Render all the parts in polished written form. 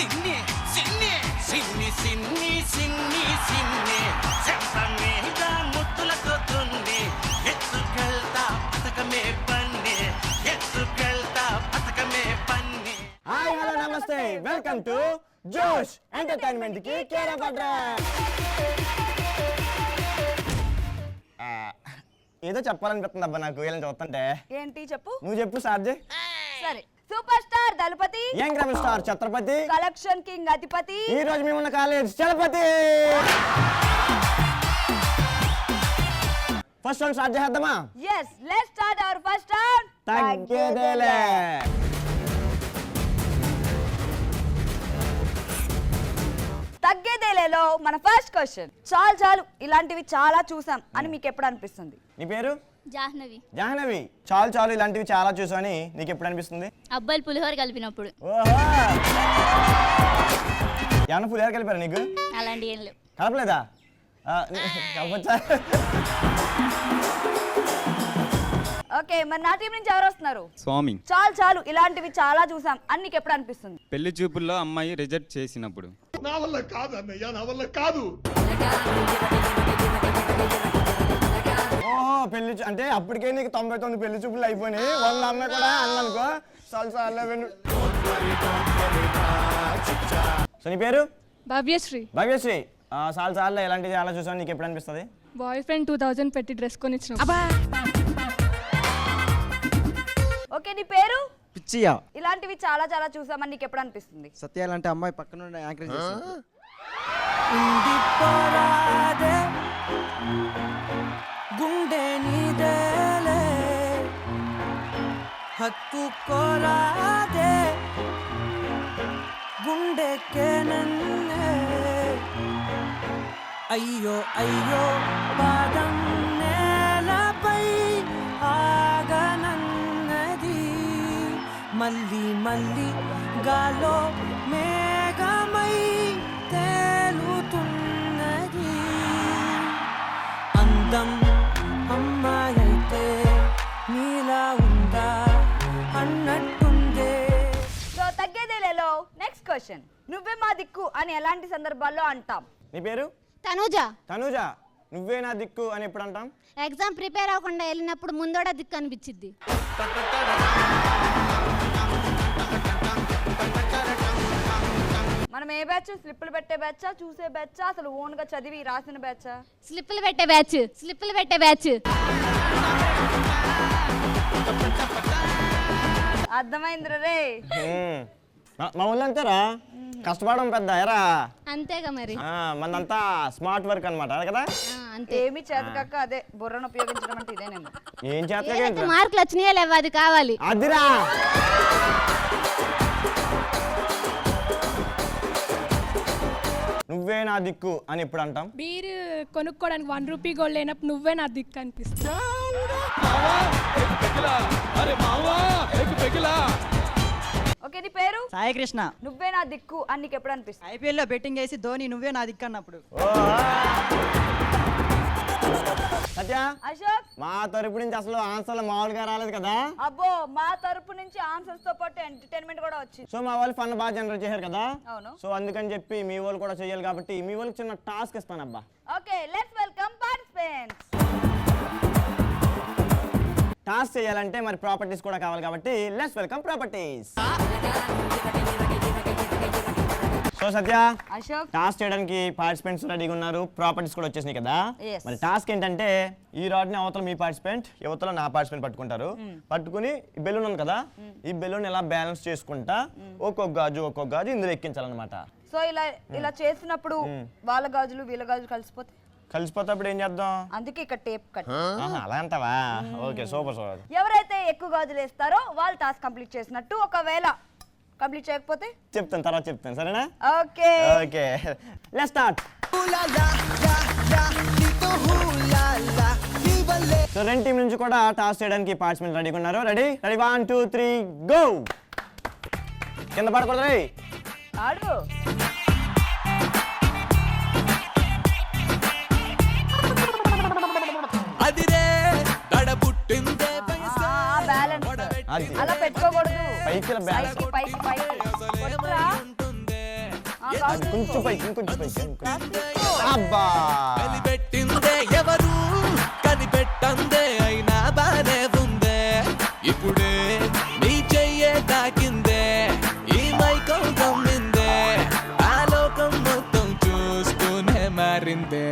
సిన్ని సిన్ని సిన్ని సిన్ని సిన్ని సిన్ని చెంప మీద ముద్దులతో తుంది ఎత్తుకెళ్తా పథకమే పన్ని ఎత్తుకెళ్తా పథకమే పన్ని. హాయ్ హలో నమస్తే వెల్కమ్ టు జోష్ ఎంటర్టైన్మెంట్ కి కేర్ ఆఫ్ అడ్రస్. ఏదో చెప్పాలనిపిస్తుంది అబ్బా నాకు వీళ్ళని చూస్తుంటే. ఏంటి చెప్పు? నువ్వు చెప్పు సార్జీ. సరే, super star Dalapathi, young rebel star Chatrapathi, collection king Adhipathi, ఈ రోజు మేము ఉన్న college Chalapathi. First round start చేద్దామా? yes let's start our first round. తగ్గేదేలే. తగ్గేదేలేలో మన ఫస్ట్ క్వశ్చన్, చాలు చాలు ఇలాంటివి చాలా చూసాం అని మీకు ఎప్పుడు అనిపిస్తుంది? నీ పేరు? జాహ్నవి. జాహ్నవి. చాలు చాలు ఇలాంటివి చాలా చూసాని నీకు ఎప్పుడు అనిపిస్తుంది? అబ్బాయిలు పులిహోర కలిపినప్పుడు. ఓహో, ఏమన్నా పులిహోర కలిపారా నీకు? అలాంటి ఏం లేవు. కలపలేదా? కలపచ్చా? ఓకే, మరి నా టీం నుంచి ఎవరు వస్తున్నారు? స్వామి. చాలు చాలు ఇలాంటివి చాలా చూసాం అని నీకు ఎప్పుడు అనిపిస్తుంది? పెళ్లి చూపుల్లో అమ్మాయి రిజెక్ట్ చేసినప్పుడు. నా వల్ల కాదు అన్నయ్య, నా వల్ల కాదు. ఓహో, పెళ్లి అంటే అప్పటికే నీకు 99 పెళ్లి చూపులు అయిపోయినాయి. 100 అమ్మాయి కూడా అన్ననుకో చాలు చాలు. సో నీ పేరు? భవ్యశ్రీ. భవ్యశ్రీ. చాలు చాలు ఇలాంటివి చాలా చూసాను నీకు ఎప్పుడు అనిపిస్తుంది? బాయ్ ఫ్రెండ్ 2000 పెట్టి డ్రెస్ కొనిచ్చిన. ఓకే, నీ పేరు? పిచ్చియా. ఇలాంటివి చాలా చాలా చూసామని నీకు ఎప్పుడు అనిపిస్తుంది? సత్య లాంటి అమ్మాయి పక్కన యాంకర్ చేసింది. గుండె నీదేలే హక్కు కోరాదే గుండెకే నన్నే అయ్యో అయ్యో పాదం నేలపై ఆగనన్నది మళ్ళీ మళ్ళీ గాలో మేఘమై తేలుతున్నది అందం అమ్మాయైతే నీలా ఉందా అన్నట్టుందే. సో తగ్గేదేలేలో నెక్స్ట్ క్వశ్చన్, నువ్వే మా దిక్కు అని ఎలాంటి సందర్భాల్లో అంటాం? నీ పేరు? తనుజ. తనుజ. నువ్వే నా దిక్కు అని ఎప్పుడు అంటాం? ఎగ్జామ్ ప్రిపేర్ అవ్వకుండా వెళ్ళినప్పుడు ముందోడ దిక్కు అనిపించింది. మనం ఏ బ్యాచ్? స్లిప్పులు పెట్టే బ్యాచా, చూసే బ్యాచా, అసలు ఓన్ గా చదివి రాసిన బ్యాచా? స్లిప్పులు పెట్టే బ్యాచ్. స్లిప్పులు పెట్టే బ్యాచ్. అర్థమైంది రే. మా ఊళ్ళో అంతేరా, కష్టపడడం పెద్ద ఎరా. అంతేగా మరి. మనదంతా స్మార్ట్ వర్క్ అనమాట కదా. అంతే. ఏమి చేతకాక అదే బుర్రను ఉపయోగించడం అంటే ఇదేనేమో. ఏం చేత మార్కులు వచ్చినాయా లేవా అది కావాలి. అదిరా. నువ్వే నా దిక్కు అని ఎప్పుడు అంటాం? బీర్ కొనుక్కోవడానికి 1 రూపీ గోల్డ్ లేనప్పుడు నువ్వే నా దిక్కు అనిపిస్తుంది. ఓకే, నీ పేరు? సాయి కృష్ణ. నువ్వే నా దిక్కు అని నీకు ఎప్పుడు అనిపిస్తుంది? ఐపీఎల్ లో బెట్టింగ్ వేసి ధోని నువ్వే నా దిక్కు అన్నప్పుడు. సత్య, అశోక్, మా తరపు నుంచి అసలు ఆన్సర్లు మామూలుగా రాలేదు కదా. అబ్బో, మా తరపు నుంచి ఆన్సర్స్ తో పాటు ఎంటర్టైన్మెంట్ కూడా వచ్చింది. సో మా వాళ్ళు ఫన్ బాగా జనరేట్ చేశారు కదా. అవును. సో అందుకని చెప్పి మీ వాళ్ళు కూడా చేయాలి కాబట్టి మీ వాళ్ళకి చిన్న టాస్క్ ఇస్తాను అబ్బా. Okay, let's welcome participants. Task చేయాలంటే మరి ప్రాపర్టీస్ కూడా కావాలి కాబట్టి let's welcome properties. So Satya, Ashok, task చేయడానికి పార్టిసిపెంట్స్ రెడీగా ఉన్నారు, ప్రాపర్టీస్ కూడా వచ్చేసినాయి కదా. Yes. మరి టాస్క్ ఏంటంటే ఈ రాడ్ని అవతల మీ పార్టిసిపెంట్, యువతల నా పార్టిసిపెంట్ పట్టుకుంటారు. పట్టుకుని ఈ బెలూన్ ఉంది కదా, ఈ బెలూన్ ఎలా బ్యాలెన్స్ చేసుకుంటా ఒక్కొక్క గాజు ఇందులో ఎక్కించాలన్నమాట. సో ఇలా చేసినప్పుడు వాళ్ళ గాజులు వీళ్ళ గాజులు కలిసిపోతే ఏం చేద్దాం? అందుకే ఇక్కడ టేప్ కట్. అలా అంటావా? Okay, super super. ఎవరైతే ఎక్కువ గాజులు వేస్తారో వాళ్ళు టాస్క్ కంప్లీట్ చేసినట్టు. ఒకవేళ కంప్లీట్ చేయకపోతే చెప్తాను, తర్వాత చెప్తాను, సరేనా? Okay okay, let's start. So రెండు టీం నుంచి కూడా టాస్ చేయడానికి పార్టిసిపెంట్ రెడీగా ఉన్నారు. Ready 1 2 3 go. కింద పడకూడదు రే. ఆడు. అదిరే దడబుట్టిందే బ్యాలెన్స్ అలా పెట్టుకోకూడదు. పైకి బ్యాలెన్స్. పైకి కొట్టురా. అది కొంచెం పైకి ఇంకొంచెం పైకి అబ్బా కనిపెట్టిందే ఎవరు కనిపెట్టందే అయినా బానే ఉందే ఇప్పుడే నీ చెయ్యే తాకిందే ఈ మైకం గమ్మిందే ఆలోకం మొత్తం చూస్తూనే మారిందే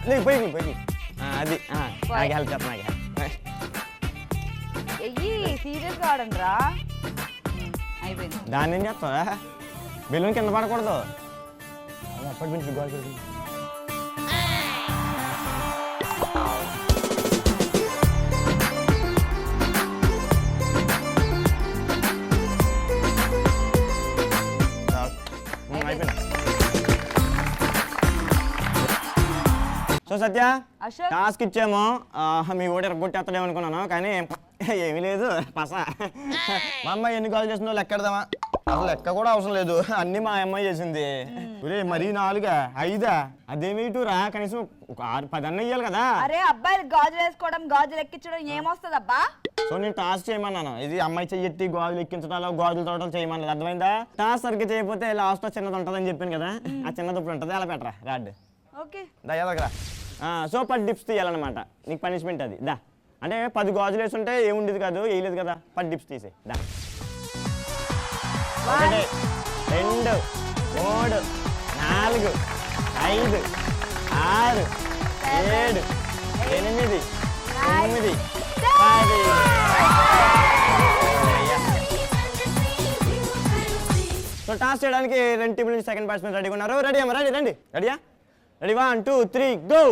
నీకు పైకి పైకి అది నాకు హెల్ప్ చేస్తా నాకు ఎయ్యి సీరియస్ గా ఆడండి రా అయిపోయింది దాన్ని ఏం చేస్తావా బెలూన్ కింద పడకూడదు అప్పటి నుంచి గోల్ పెడుతుంది అయిపోయింది సో సత్య అశోక్ టాస్క్ ఇచ్చాము మీ ఓడి రగ్గొట్టేస్తాడేమో అనుకున్నాను కానీ ఏమీ లేదు పస మా అమ్మాయి ఎన్ని కాల్ చేసిందో లెక్కెడదామా అసలు లెక్క కూడా అవసరం లేదు అన్ని మా అమ్మాయి చేసింది మరీ 4 5 అదేమి రా కనీసం ఒక 6 10 అన్న ఇయ్యాలి కదా అరే అబ్బాయిలు గాజులు వేసుకోవడం గాజులు ఎక్కించడం ఏమొస్తుంది అబ్బా సో నేను టాస్క్ చేయమన్నాను ఇది అమ్మాయి చెయ్యెత్తి గాజులు ఎక్కించడాలో గాజులు తోటలు చేయమన్నది అర్థమైందా టాస్క్ సరిగ్గా చేయకపోతే లాస్ట్ చిన్నది ఉంటుందని చెప్పాను కదా ఆ చిన్నది ఇప్పుడు ఉంటుంది అలా పెట్టరా రాడ్ ఓకే దయా దగ్గర సో 10 డిప్స్ తీయాలన్నమాట నీకు పనిష్మెంట్ అది దా అంటే 10 గాజులు వేస్తుంటే ఏముండేది కాదు వేయలేదు కదా 10 డిప్స్ తీసే దా 1 2 3 4 5 6 7 8 9 10 సో టాస్క్ చేయడానికి 2 టీంల నుంచి సెకండ్ బ్యాట్స్మెన్ రెడీగా ఉన్నారు రెడీ అమ్మా రండి రెడీయా రెడీ 1 2 3 గో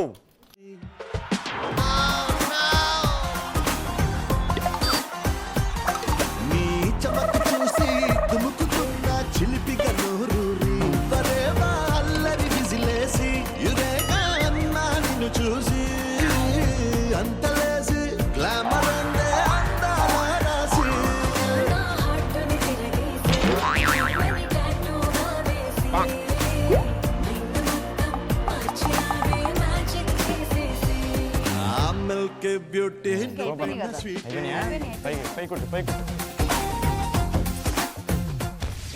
నీ చమకు చూసి దుముకుతున్న చిలిపిగా నూరూరి పరేవా అల్లరి విజిలేసి యురేగా అన్నా నిన్ను చూసి అంతలేసి గ్లామర్ అందే అందాల రాసి ఆ మిల్క్ బ్యూటీ స్వీట్ పై కొట్టు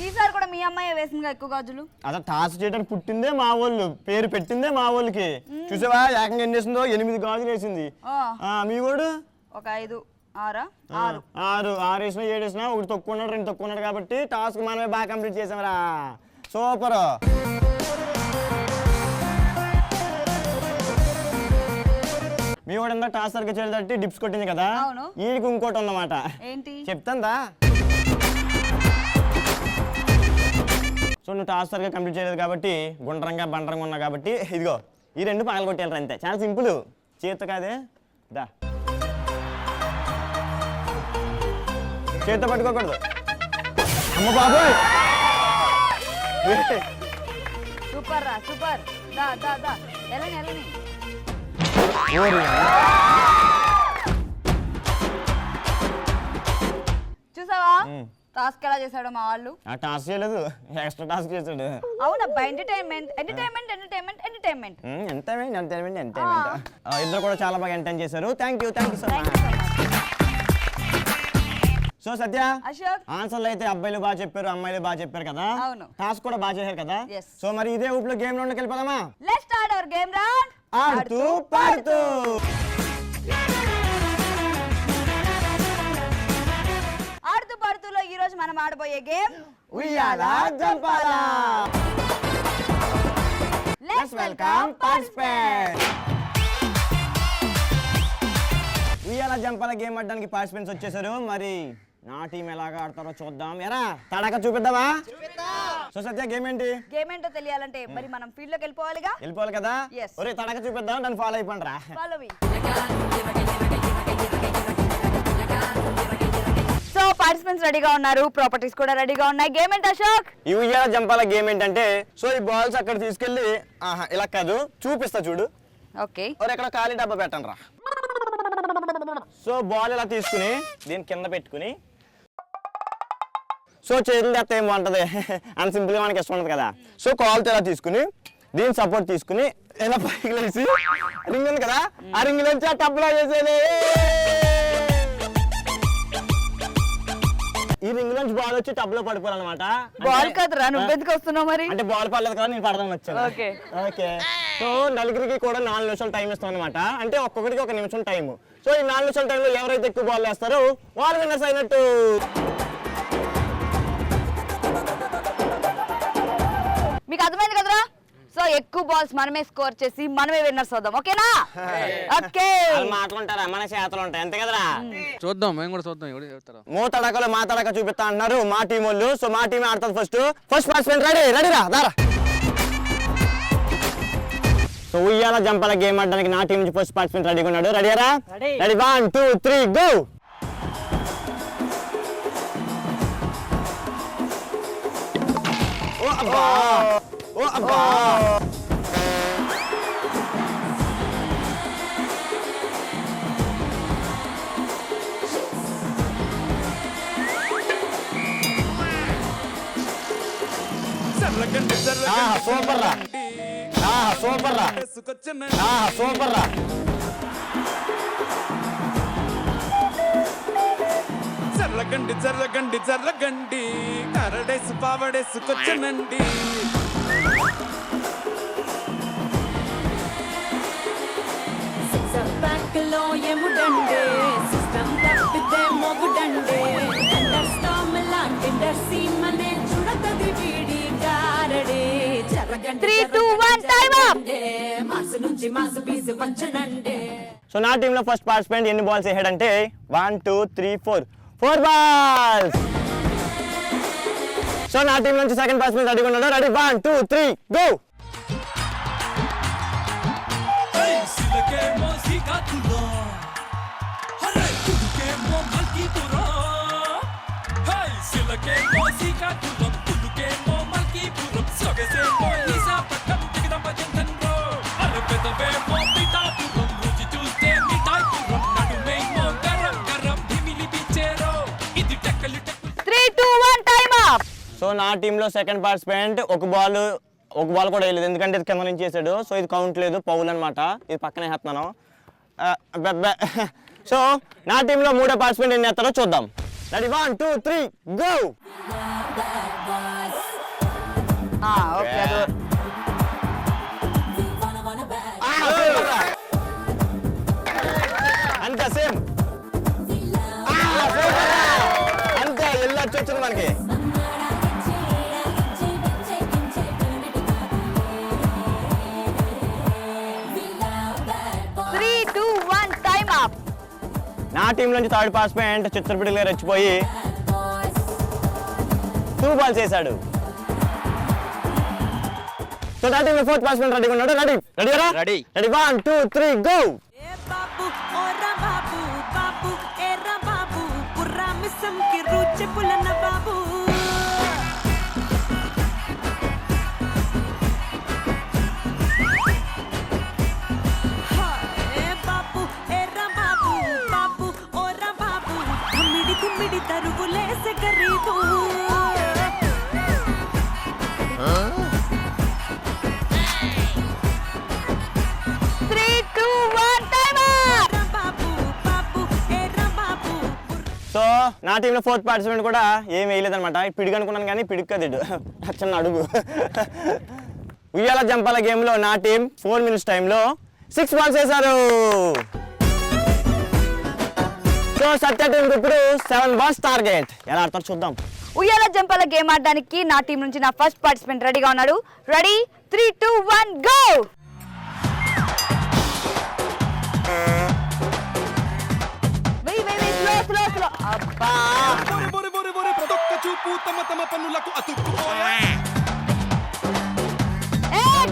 ఈసారి కూడా మీ అమ్మాయి వేసిందిగా ఎక్కువ గాజులు అసలు టాస్క్ చేయడానికి పుట్టిందే మా వాళ్ళు పేరు పెట్టిందే మా వాళ్ళకి చూసావా ఏకంగా ఎన్ని వేసిందో 8 గాజులు వేసింది మీ వాడు ఒక 5 6 6 వేసినా 7 వేసినా ఒకటి తక్కువ ఉన్నాడు 2 తక్కువ ఉన్నాడు కాబట్టి టాస్క్ మనమే బాగా కంప్లీట్ చేసామరా సూపర్ మీ వాడు ఎంత టాస్క్ సరిగ్గా చేయడానికి డిప్స్ కొట్టింది కదా అవును. వీడికి ఇంకోటి ఉందన్నమాట ఏంటి చెప్తాందా సో నువ్వు టాస్క్ సరిగ్గా కంప్లీట్ చేయలేదు కాబట్టి గుండ్రంగా బండరంగా ఉన్నా కాబట్టి ఇదిగో ఈ 2 పగలు కొట్టేయాలి అంతే చాలా సింపుల్ చేత్తో కాదే దా చేత్తో పట్టుకోకూడదు అమ్మ బాబోయ్ సూపర్ రా సూపర్ దా దా దా ఎలని చూసావా టాస్క్ ఎలా చేశాడు మా వాళ్ళు ఆ టాస్క్ చేయలేదు ఎక్స్ట్రా టాస్క్ చేశాడు అవునబ్బా ఎంటర్టైన్మెంట్ ఇద్దరు కూడా చాలా బాగా ఎంటర్టైన్ చేశారు thank you so much so Satya Ashok ఆన్సర్లు అయితే అబ్బాయిలు బాగా చెప్పారు అమ్మాయిలు బాగా చెప్పారు కదా అవును. టాస్క్ కూడా బాగా చేశారు కదా Yes. సో మరి ఇదే ఊపిలో గేమ్ రౌండ్కి వెళ్ళిపోదామా let's start our game round ఆడుతూ పాడుతూ ఆడుతూ పాడుతూలో ఈ రోజు మనం ఆడబోయే గేమ్ ఉయ్యాల జంపాల లెట్స్ వెల్కమ్ పార్టిసిపెంట్ ఉయ్యాల జంపాల గేమ్ ఆడడానికి పార్టిసిపెంట్స్ వచ్చేసారు మరి నా టీం ఎలాగా ఆడతారో చూద్దాం ఎరా తడక చూపిద్దామా సో సత్య గేమ్ ఏంటి గేమ్ ఏంటో తెలియాలంటే మరి మనం ఫీల్డ్ లోకి వెళ్ళిపోవాలిగా వెళ్ళిపోవాలి కదా Yes. ఒరే తడక చూపిద్దాం దాన్ని ఫాలో అయిపోండి రా ఫాలో మీ సో పార్టిసిపెంట్స్ రెడీగా ఉన్నారు ప్రాపర్టీస్ కూడా రెడీగా ఉన్నాయి గేమ్ ఏంటి అశోక్ ఈ ఉయ్యాల జంపాల గేమ్ ఏంటంటే సో ఈ బాల్స్ అక్కడ తీసుకెళ్ళి ఇలా కాదు చూపిస్తా చూడు ఓకే ఒరే ఇక్కడ ఖాళీ డబ్బా పెట్టండి రా సో బాల్ ఇలా తీసుకుని దీని కింద పెట్టుకుని సో చేతులు తెస్తే ఏం బాగుంటుంది అంత సింపుల్గా మనకి ఇష్టం ఉంటుంది కదా సో కాల్తో ఇలా తీసుకుని దీని సపోర్ట్ తీసుకుని ఇలా పైకి లేచి రింగ్ ఉంది కదా ఆ రింగ్ నుంచి ఆ టబ్లో వేసేది. ఈ రింగ్ నుంచి బాల్ వచ్చి టబ్ లో పడిపోవాలన్నమాట. బాల్ కదరా నువ్వెందుకు వస్తున్నావు మరి? అంటే బాల్ పడలేదు కదా నేను పడదాం వచ్చాను. ఓకే ఓకే సో నలుగురికి కూడా 4 నిమిషాలు టైం ఇస్తాం అనమాట. అంటే ఒక్కొక్కరికి 1 నిమిషం టైం. సో ఈ 4 నిమిషాల టైంలో ఎవరైతే ఎక్కువ బాల్ వేస్తారో వాళ్ళు విన్నర్స్ అయినట్టు. మీకు అర్థమైంది కదరా? సో ఎక్కువ బాల్స్ మనమే స్కోర్ చేసి మనమే విన్నర్స్ అవుదాం. ఓకేనా? ఓకే. మాట్లాంటారా మన చేతలు ఉంటాయి అంతే కదరా. చూద్దాం మేము కూడా చూద్దాం ఎవరు చెప్తారా. మూతడకలు మాతడక చూపిస్తా అంటున్నారు మా టీం వాళ్ళు. సో మా టీం ఆడుతుంది ఫస్ట్ పార్టిసిపెంట్ రెడీ రా దారా. సో ఉయ్యాల జంపాల గేమ్ ఆడడానికి నా టీం నుంచి ఫస్ట్ పార్టిసిపెంట్ రెడీగా ఉన్నాడు. రెడీరా? Ready 1 2 3 go. ఓ అబ్బా ఓ అబ్బా. సూపర్ రా సూపర్ రా సూపర్ రా. జర్రగండి కరడేసు పావడేసుకొచ్చనండి. బ్యాక్లో ఎముడండే సిస్టమ్ తప్పితే మొగుడండే అండర్ స్టామ్ లాంటి సీమనే చూడతది వీడి గారడే. 3 2 1 టైం అప్. మాసు నుంచి మాసు పీసు పంచనండే. సో నా టీంలో ఫస్ట్ పార్టిసిపెంట్ ఎన్ని బాల్స్ వేసాడంటే 1 2 3 4 బాల్స్. సో నా టీం నుంచి సెకండ్ పార్టిసిపెంట్ రెడీగా ఉన్నాడు. Ready 1 2 3 go. సో నా టీంలో సెకండ్ పార్టిసిపెంట్ ఒక బాల్ కూడా వేయలేదు ఎందుకంటే ఇది కింద నుంచి చేశాడు. సో ఇది కౌంట్ లేదు, పౌల్ అనమాట. ఇది పక్కనే వేస్తున్నాను. సో నా టీంలో మూడో పార్టిసిపెంట్ ఎన్ని వేస్తారో చూద్దాం. Ready 1 2 3 go. అంతే సేమ్ అంతే వెళ్ళొచ్చు వచ్చింది మనకి. నా టీం నుంచి థర్డ్ పార్టిసిపెంట్ చిత్రపిడిగా రెచ్చిపోయి 2 బాల్స్ వేసాడు. సో నా టీంలో ఫోర్త్ పార్టిసిపెంట్ రెడీగా ఉన్నాడు. Ready 1 2 3 go. సో నా టీంలో ఫోర్త్ పార్టిసిపెంట్ కూడా ఏం వేయలేదన్నమాట. పిడుగు అనుకున్నాను కానీ పిడుగు కదడు చిన్న అడుగు. ఉయ్యాల జంపాల గేమ్లో నా టీం 4 minutes టైంలో 6 బాల్స్ వేశారు. సో సత్య టీం ఇప్పుడు 7 బాల్స్ టార్గెట్. ఎలా ఆడతారు చూద్దాం. ఉయ్యాల జంపాల గేమ్ ఆడడానికి నా టీం నుంచి నా ఫస్ట్ పార్టిసిపెంట్ రెడీగా ఉన్నాడు. Ready 3 2 1 go. స్లో అబ్బా.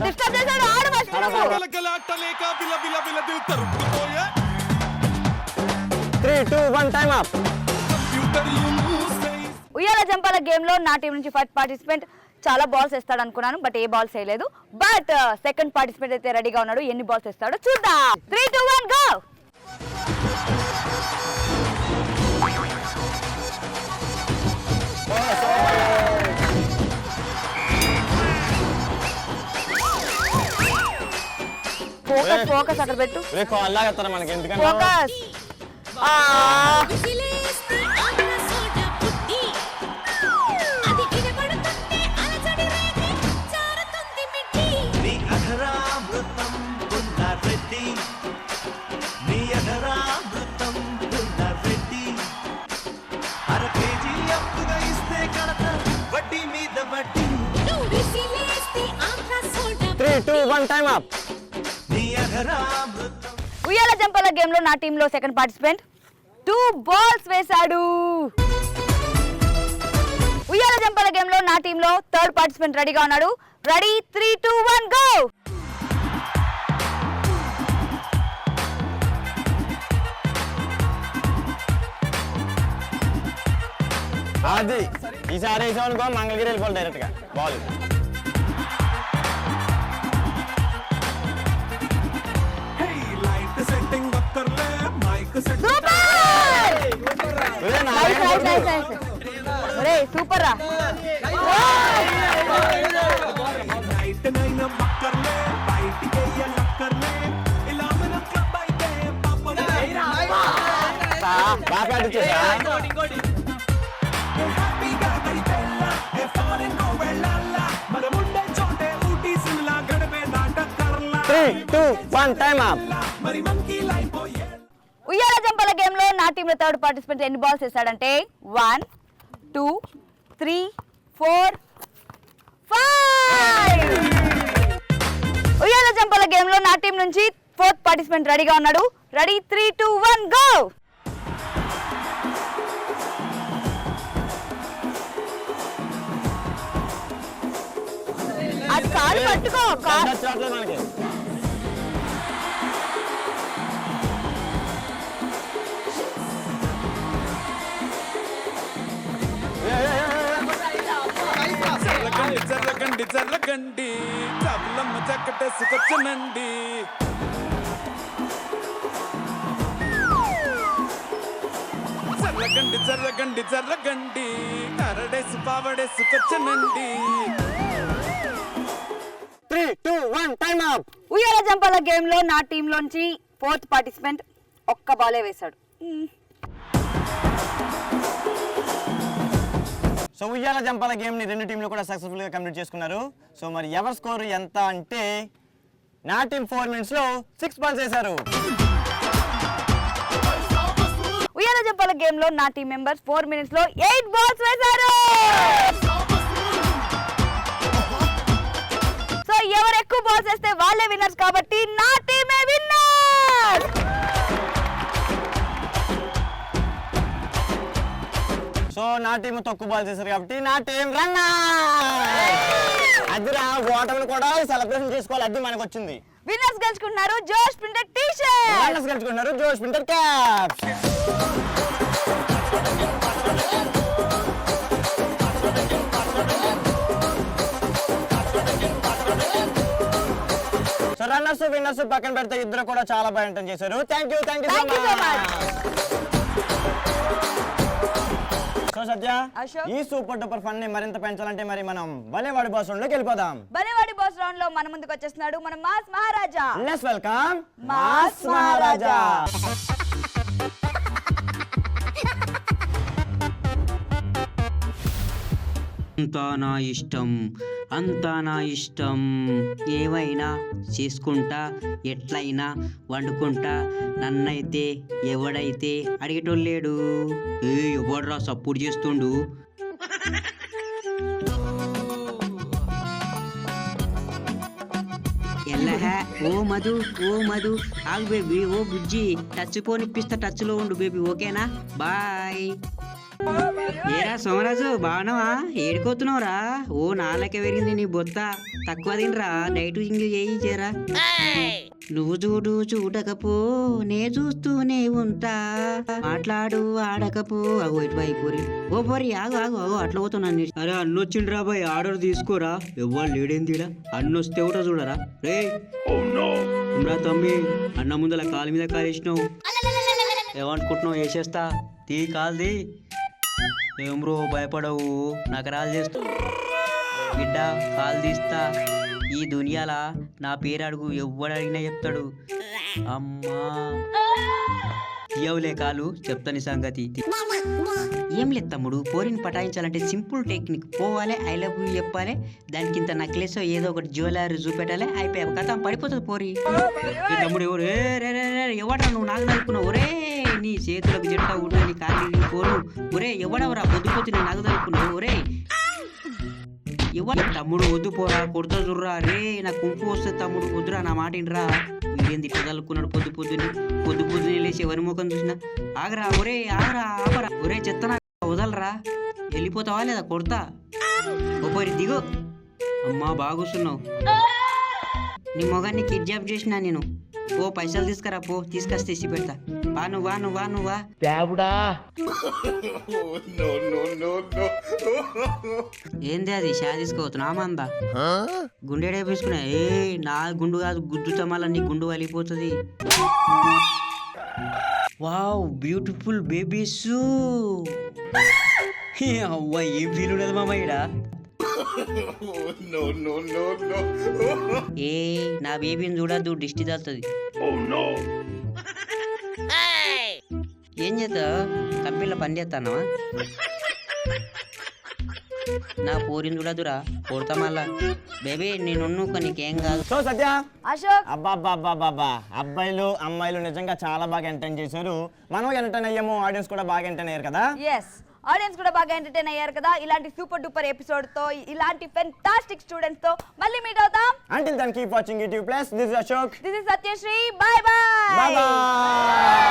డిస్టర్బ్ చేశాడు. ఆడు మర్చిపోయాడు. 3 2 1 టైం అప్. ఉయ్యాల జంపాల గేమ్ లో నా టీం నుంచి ఫస్ట్ పార్టిసిపెంట్ చాలా బాల్స్ వేస్తాడు అనుకున్నాను, బట్ ఏ బాల్స్ వేయలేదు. బట్ సెకండ్ పార్టిసిపెంట్ అయితే రెడీగా ఉన్నాడు. ఎన్ని బాల్స్ వేస్తాడో చూద్దాం. 3 2 1 గో. ఫోకస్ అక్కడ పెట్టు. ఒరే కాల్ లాగేస్తారా మనకి ఎందుకంటే ఫోకస్. విసిలేస్తే ఆంధ్ర సోడా పుట్టి అది వినబడుతుంటే అలజడి రేగి జారుతుంది మిట్టి నీ అధరామృతం పున్నారెడ్డి నీ అధరామృతం పున్నారెడ్డి అర కేజీ అప్పుగా ఇస్తే కడత వడ్డీ మీద వడ్డీ నువ్వు విసిలేస్తే ఆంధ్ర సోడా 3, 2, 1 టైమ్ అప్. నీ అధరామృతం ఉయ్యాల జంపాల గేమ్ లో నా టీంలో సెకండ్ పార్టిసిపెంట్ 2 బాల్స్ వేశాడు. ఉయ్యాల జంపాల గేమ్ లో నా టీంలో థర్డ్ పార్టిసిపెంట్ రెడీగా ఉన్నాడు. Ready 3, 2, 1 go. అది ఈసారి వేసామనుకో మంగళగిరి వెళ్ళిపోవాలి డైరెక్ట్ గా బాల్. లైట్ సెట్టింగ్ ఒక్కర్లే మైక్ సెట్ సూపర్ రా. నైట్ నైన్ ఒక్కర్లే బయటికి వెయ్యాలక్కర్లే ఇలా మన క్లబ్ అయితే బాగా పాటించేసా. హ్యాపీగా గడిపెళ్ళ ఏ ఫారెన్ కో వెళ్ళాల మన ఉండే చోటే ఊటీ సిమ్లా గడిపే దాటక్కర్లా 3, 2, 1 టైమ్ అప్. మరి మంకీ లైఫ్ ఉయ్యాల జంపాల గేమ్ లో నా టీంలో థర్డ్ పార్టిసిపెంట్ ఎన్ని బాల్స్ వేసాడంటే 1, 2, 3, 4, 5. ఉయ్యాల జంపాల గేమ్ లో నా టీం నుంచి ఫోర్త్ పార్టిసిపెంట్ రెడీగా ఉన్నాడు. Ready 3, 2, 1 go. అది కాలు పట్టుకో. చూడలేదు మనకి. జర్రగండి జర్రగండి చల్లమ్మ చక్కటేసుకొచ్చనండి జర్రగండి జర్రగండి జర్రగండి కరడేసి పావడేసుకొచ్చనండి 3, 2, 1 టైమ్ అప్. ఉయ్యాల జంపాల గేమ్ లో నా టీం లోంచి ఫోర్త్ పార్టిసిపెంట్ ఒక్క బాలే వేశాడు. సో ఉయ్యాల జంపాల గేమ్ ని రెండు టీంలు కూడా సక్సెస్ఫుల్ గా కంప్లీట్ చేసుకున్నారు. సో మరి ఎవరి స్కోర్ ఎంత అంటే నా టీం 4 మినిట్స్ లో 6 బాల్స్ వేశారు. ఉయ్యాల జంపాల గేమ్ లో నా టీం మెంబర్స్ 4 మినిట్స్ లో 8 బాల్స్ వేశారు. సో ఎవరు ఎక్కువ బాల్స్ వేస్తే వాళ్ళే విన్నర్స్ కాబట్టి నా టీమే విన్నర్. సో నా టీం తక్కువ బాల్స్ వేశారు కాబట్టి నా టీం రన్నర్. అదిరా ఓటమిని కూడా సెలబ్రేషన్ చేసుకోవాలి. అది మనకు వచ్చింది. విన్నర్స్ గెలుచుకుంటున్నారు Josh printed T shirt. Runners గెలుచుకుంటున్నారు Josh printed caps. So runners winners పక్కన పెడితే ఇద్దరు కూడా చాలా బాగా ఎంటర్ చేశారు. Thank you so much. So Satya, Ashok. ఈ సూపర్ డూపర్ ఫన్ ని మరింత పెంచాలంటే మరి మనం భలేవాడి బాస్ రౌండ్ లోకి వెళ్ళిపోదాం. బలేవాడి బాస్ రౌండ్ లో మన ముందుకు వచ్చేస్తున్నాడు మన mass Maharaja. Let's welcome mass Maharaja. అంతా నా ఇష్టం, అంతా నా ఇష్టం. ఏవైనా చేసుకుంటా, ఎట్లయినా వండుకుంటా. నన్నైతే ఎవడైతే అడిగేటోళ్ళు లేడు. ఎవడరా సపోర్ట్ చేస్తుండు? ఎల్లహా ఓ మధు, ఓ మధు ఆగు బేబీ. ఓ బుజ్జి టచ్ పోనిప్పిస్తా, టచ్ లో ఉండు బేబీ. ఓకేనా? బాయ్. ఏరా సోమరాజు, బాగున్నావా? ఏడుకోతున్నావురా? ఓ నాలకే పెరిగింది నీ బొత్త. తక్కువ తినరా, డైట్ ఇంక చేయి చేరా. నువ్వు చూడు చూడకపో, నే చూస్తూనే ఉంటా. మాట్లాడు ఆడకపో. అగో ఇటు వైపురి. ఓ పోరి ఆగు ఆగు ఆగు, అట్లా పోతున్నాను. అరే అన్నొచ్చిండ్రా బాయ్, ఆర్డర్ తీసుకోరా. ఎవ్వరు లేడేందిరా? అన్నొస్తే కూడా చూడరా. రే ఉమ్రా తమ్మి, అన్న ముందల కాలు మీద కాలేసినావు. ఏమనుకుంటున్నావు? వేసేస్తా, తీ కాల్ది. ఏం బ్రో భయపడవు, నాకు రాలు చేస్తా బిడ్డ. కాలు తీస్తా, ఈ దునియాల నా పేరు అడుగు ఎవ్వడు అడిగినా చెప్తాడు. అమ్మా ఇవ్వలే కాలు చెప్తాని సంగతి. ఏం లేదు తమ్ముడు, పోరిని పటాయించాలంటే సింపుల్ టెక్నిక్. పోవాలి, ఐ లవ్ యూ చెప్పాలి, దానికి ఇంత నెక్లెస్ ఏదో ఒకటి జ్యువెలరీ చూపెట్టాలి, అయిపోయా కథ పడిపోతుంది పోరి. ఏ తమ్ముడు ఎవరు ఎవడరా నువ్వు నాకు నలుపుకున్నావు? ఒరే నీ చేతులకు జట్ట ఉంటే నీ కాళ్ళు పోను. ఒరే ఎవడవరా పొద్దు నేను నాకు నలుపుకున్నావు? ఒరే ఎవరు తమ్ముడు వద్దు పోరా, కొడుతా చూర్రా. రే నాకు కుంపు వస్తుంది తమ్ముడు, వద్దురా నా మాట ఇంట్రా. వీడేంది ఇట్లా చల్లుకున్నాడు పొద్దున్నే లేచి ఎవరి ముఖం చూసినా. ఆగరా ఒరే ఆగరా ఆపరా. ఒరే చెత్తనా వదలరా, వెళ్ళిపోతావా లేదా కొడతా. ఒప్పరి దిగు. అమ్మా బాగుస్తున్నావు, నీ మొగాన్ని కిడ్నాప్ చేసినా నేను. ఓ పైసలు తీసుకురా, పో తీసుకొస్తే ఇచ్చి పెడతా. నువ్వా ఏంది అది షా తీసుకోవద్దు మందా గుండెడే తీసుకున్నా. ఏ నా గుండు కాదు, గుద్దుతా మళ్ళా నీ గుండు వలిపోతుంది. Wow beautiful babies. అవ్వ ఏం ఫీల్ ఉండదు మామ ఈడ. ఏ నా బేబీని చూడద్దు, దిష్టి తగులుతుంది. ఏం చేస్తా కంపెనీలో పని చేస్తానవా? నా పోరిని చూడదురా, కొడతా మళ్ళా. బేబీ నేను నీకేం కాదు. సో సత్య, అశోక్, అబ్బాబ్బాబ్బాబ్బా, అబ్బాయిలు అమ్మాయిలు నిజంగా చాలా బాగా ఎంటర్టైన్ చేశారు. మనం ఎంటర్టైన్ అయ్యాము, ఆడియన్స్ కూడా బాగా ఎంటర్టైన్ అయ్యారు కదా. ఎస్, ఆడియన్స్ కూడా బాగా ఎంటర్టైన్ అయ్యారు కదా. ఇలాంటి సూపర్ డూపర్ ఎపిసోడ్ తో, ఇలాంటి ఫెంటాస్టిక్ స్టూడెంట్స్ తో మళ్ళీ మీట్ అవుతాం. Until then, keep watching YouTube Plus. This is Ashok. This is Satyashree. Bye bye. Bye bye.